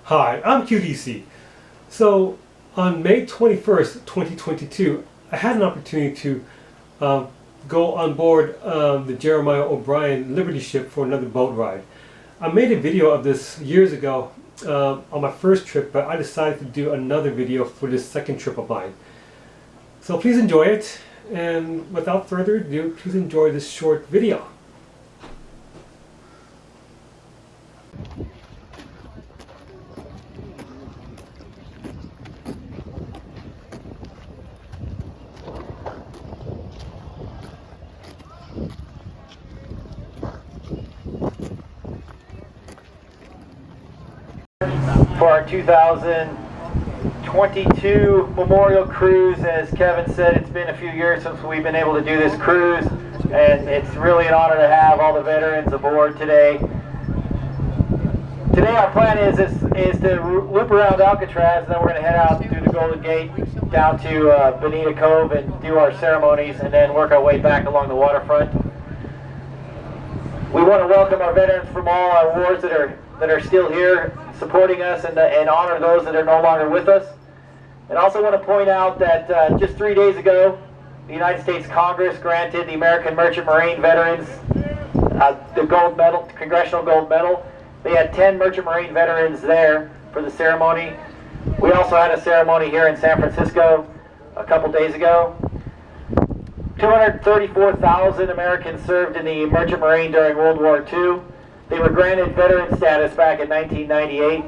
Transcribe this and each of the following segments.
Hi, I'm QDC. So, on May 21st, 2022, I had an opportunity to uh, go on board the Jeremiah O'Brien Liberty ship for another boat ride. I made a video of this years ago on my first trip, but I decided to do another video for this second trip of mine. So please enjoy it, and without further ado, please enjoy this short video. For our 2022 Memorial Cruise. As Kevin said, it's been a few years since we've been able to do this cruise, and it's really an honor to have all the veterans aboard today. Today our plan is to loop around Alcatraz, and then we're going to head out through the Golden Gate down to Bonita Cove and do our ceremonies, and then work our way back along the waterfront. We want to welcome our veterans from all our wars that are still here supporting us, and honor those that are no longer with us. And also want to point out that just 3 days ago, the United States Congress granted the American Merchant Marine veterans the gold medal, Congressional Gold Medal. They had 10 Merchant Marine veterans there for the ceremony. We also had a ceremony here in San Francisco a couple days ago. 234,000 Americans served in the Merchant Marine during World War II. They were granted veteran status back in 1998,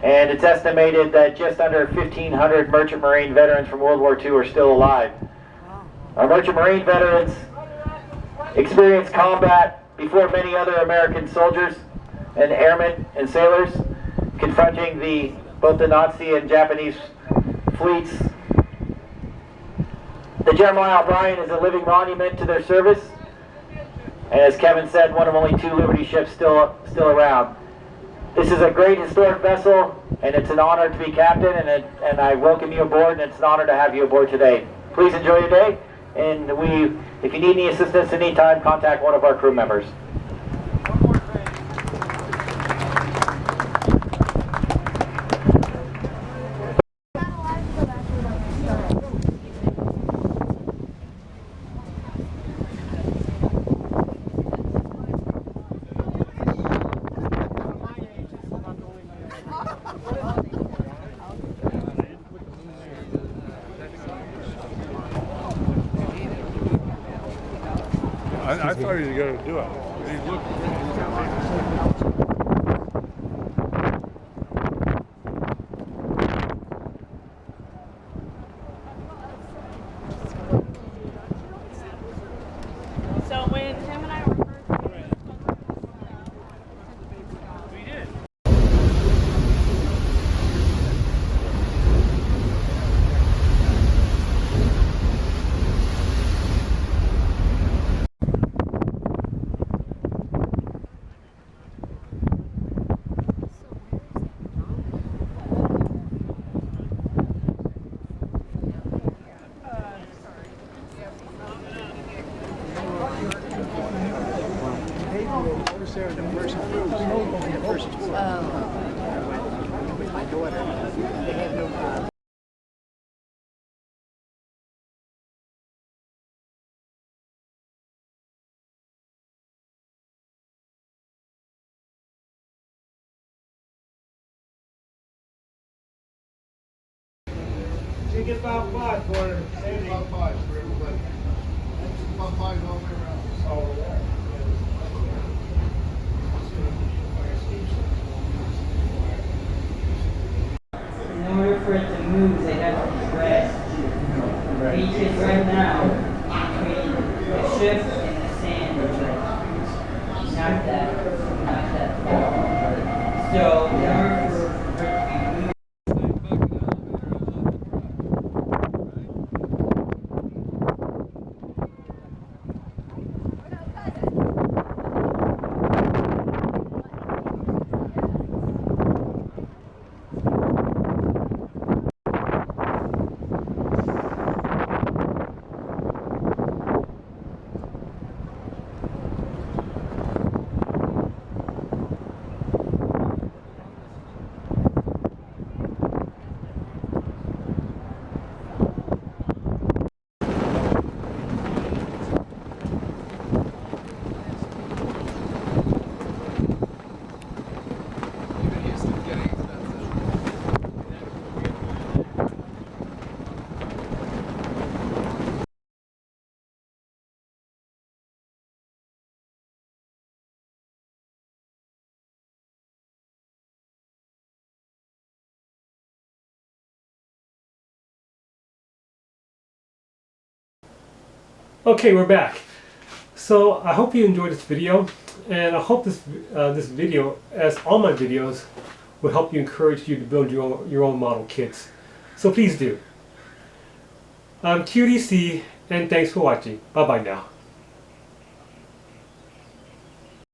and it's estimated that just under 1,500 Merchant Marine veterans from World War II are still alive. Our Merchant Marine veterans experienced combat before many other American soldiers and airmen and sailors, confronting both the Nazi and Japanese fleets. The Jeremiah O'Brien is a living monument to their service, and as Kevin said, one of only 2 Liberty ships still around. This is a great historic vessel, and it's an honor to be captain, and I welcome you aboard, and it's an honor to have you aboard today. Please enjoy your day, and if you need any assistance anytime, contact one of our crew members. I thought he was going to do it. He looked. So when Tim and I were first we did. You get about 5 for Sandy. About 5 for everybody. About 5 all the way around. Over there. In order for it to move, they have to rest. Beaches right now between the ship and the sand. Not that far. So in order for it to be moved. Okay, we're back. So I hope you enjoyed this video, and I hope this video, as all my videos, will help you encourage you to build your own model kits. So please do. I'm QDC, and thanks for watching. Bye bye now.